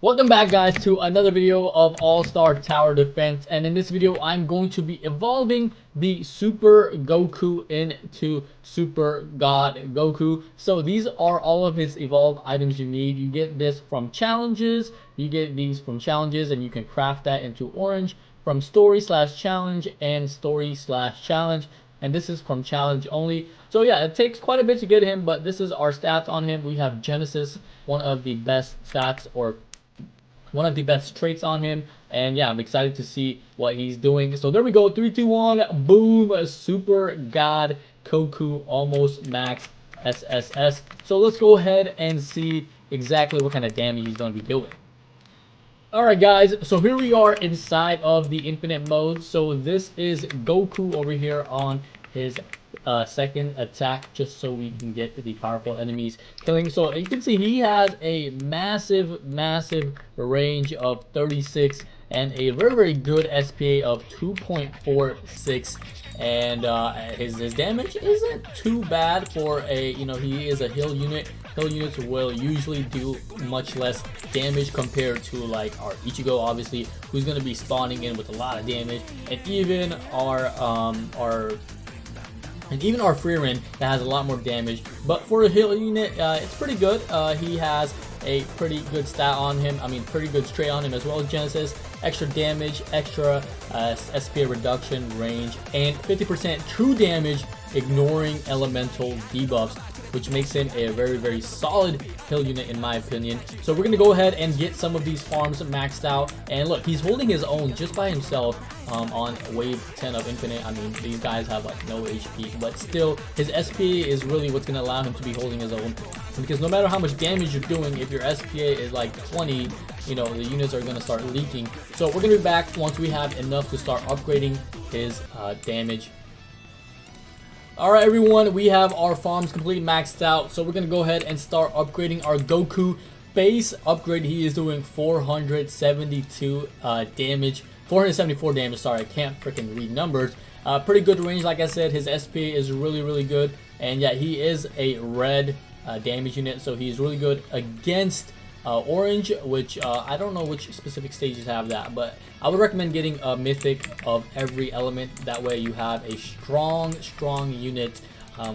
Welcome back, guys, to another video of All-Star Tower Defense, and in this video I'm going to be evolving the Super Goku into Super God Goku. So these are all of his evolved items you need. You get this from challenges, you get these from challenges, and you can craft that into orange from story/challenge and story/challenge, and this is from challenge only. So yeah, it takes quite a bit to get him, but this is our stats on him. We have Genesis, one of the best stats, or one of the best traits on him. And yeah, I'm excited to see what he's doing. So there we go. 3, 2, 1. Boom. Super God Koku almost max SSS. So let's go ahead and see exactly what kind of damage he's going to be doing. Alright, guys, so here we are inside of the infinite mode. So this is Goku over here on his second attack, just so we can get the powerful enemies killing. So you can see he has a massive range of 36 and a very good SPA of 2.46, and his damage isn't too bad for a, he is a heal unit. Heal units will usually do much less damage compared to like our Ichigo, obviously, who's going to be spawning in with a lot of damage, and even our Freeman that has a lot more damage. But for a heal unit, it's pretty good. He has a pretty good stat on him. Pretty good trait on him as well as Genesis. Extra damage, extra SPA reduction, range, and 50% true damage ignoring elemental debuffs, which makes him a very solid heal unit in my opinion. So we're gonna go ahead and get some of these farms maxed out, and look, he's holding his own just by himself on wave 10 of infinite. These guys have like no HP, but still his SPA is really what's gonna allow him to be holding his own, because no matter how much damage you're doing, if your SPA is like 20, the units are gonna start leaking. So we're gonna be back once we have enough to start upgrading his damage. Alright, everyone, we have our farms completely maxed out, so we're going to go ahead and start upgrading our Goku. Base upgrade, he is doing 472 damage, 474 damage, sorry, I can't freaking read numbers. Pretty good range, like I said, his SP is really good, and yeah, he is a red damage unit, so he's really good against orange, which I don't know which specific stages have that, but I would recommend getting a mythic of every element. That way you have a strong unit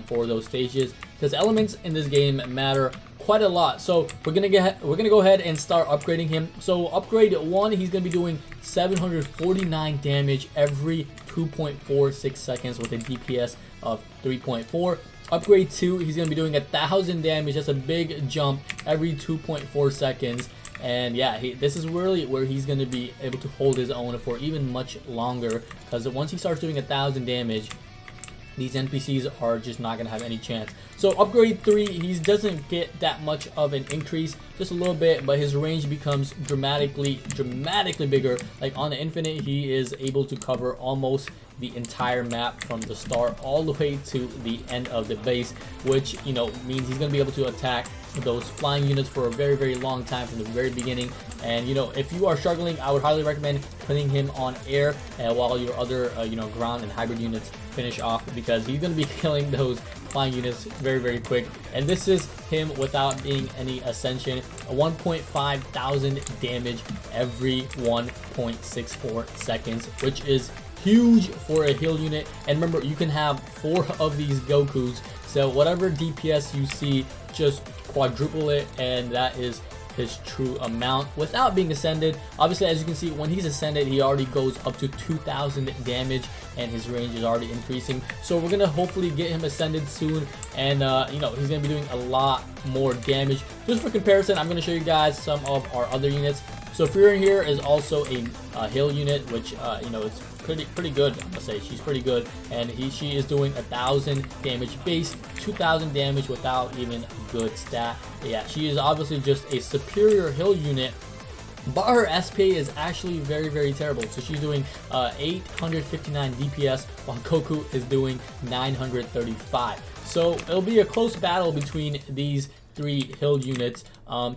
for those stages, because elements in this game matter quite a lot. So we're gonna go ahead and start upgrading him. So upgrade 1, he's gonna be doing 749 damage every 2.46 seconds with a DPS of 3.4. Upgrade 2, he's going to be doing 1,000 damage. That's a big jump every 2.4 seconds. And yeah, this is really where he's going to be able to hold his own for even much longer, because once he starts doing 1,000 damage, these NPCs are just not going to have any chance. So upgrade 3, he doesn't get that much of an increase, just a little bit, but his range becomes dramatically bigger. Like on the infinite, he is able to cover almost the entire map from the start all the way to the end of the base, which means he's going to be able to attack those flying units for a very long time from the very beginning. And if you are struggling, I would highly recommend putting him on air while your other ground and hybrid units finish off, because he's going to be killing those flying units very quick. And this is him without being any ascension, a 1.5 thousand damage every 1.64 seconds, which is huge for a heal unit. And remember, you can have 4 of these Gokus, so whatever DPS you see, just quadruple it, and that is his true amount without being ascended. Obviously, as you can see, when he's ascended, he already goes up to 2,000 damage, and his range is already increasing. So we're gonna hopefully get him ascended soon, and he's gonna be doing a lot more damage. Just for comparison, I'm gonna show you guys some of our other units. So Freer here is also a heal unit, which it's pretty good. I'm gonna say she's pretty good, and she is doing 1,000 damage base, 2,000 damage without even a good stat. But yeah, she is obviously just a superior heal unit, but her SP is actually very terrible. So she's doing 859 DPS, while Koku is doing 935. So it'll be a close battle between these 3 hill units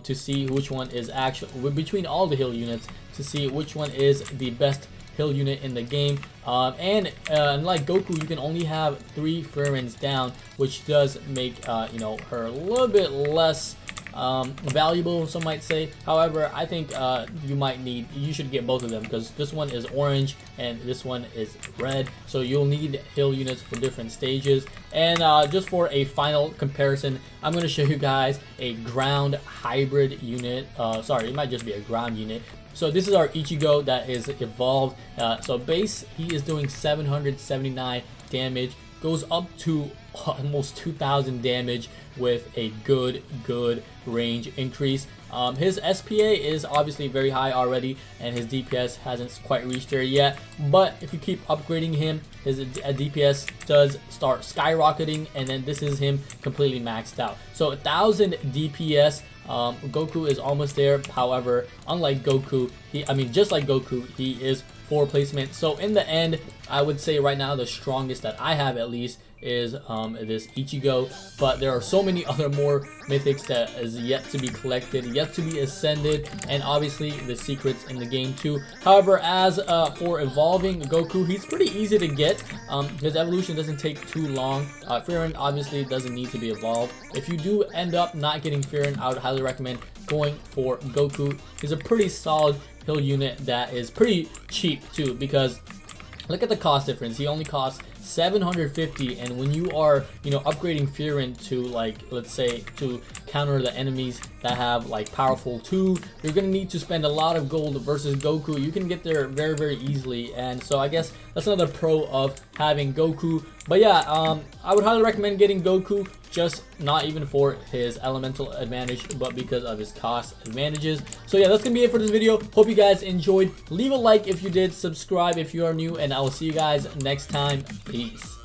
to see which one is actually, between all the hill units, to see which one is the best hill unit in the game. Unlike Goku, you can only have 3 Freermans down, which does make her a little bit less valuable, some might say. However, I think you should get both of them, because this one is orange and this one is red, so you'll need heal units for different stages. And just for a final comparison, I'm going to show you guys a ground hybrid unit. Sorry, it might just be a ground unit. So this is our Ichigo that is evolved. So base, he is doing 779 damage, goes up to almost 2000 damage with a good range increase. His SPA is obviously very high already, and his DPS hasn't quite reached there yet, but if you keep upgrading him, his DPS does start skyrocketing, and then this is him completely maxed out. So 1000 DPS. Goku is almost there. However, unlike Goku, just like Goku, he is 4 placement. So in the end, I would say right now the strongest that I have at least is this Ichigo, but there are so many other more mythics that is yet to be collected, yet to be ascended, and obviously the secrets in the game too. However, as for evolving Goku, he's pretty easy to get. His evolution doesn't take too long. Frieren obviously doesn't need to be evolved. If you do end up not getting Frieren, I would highly recommend going for Goku. He's a pretty solid heal unit that is pretty cheap too, because look at the cost difference. He only costs 750, and when you are, upgrading Frieren to, like, let's say to counter the enemies that have like powerful 2, you're gonna need to spend a lot of gold. Versus Goku, you can get there very easily, and so I guess that's another pro of having Goku. But yeah, I would highly recommend getting Goku, just not even for his elemental advantage, but because of his cost advantages. So yeah, that's gonna be it for this video. Hope you guys enjoyed. Leave a like if you did, subscribe if you are new, and I will see you guys next time. Peace.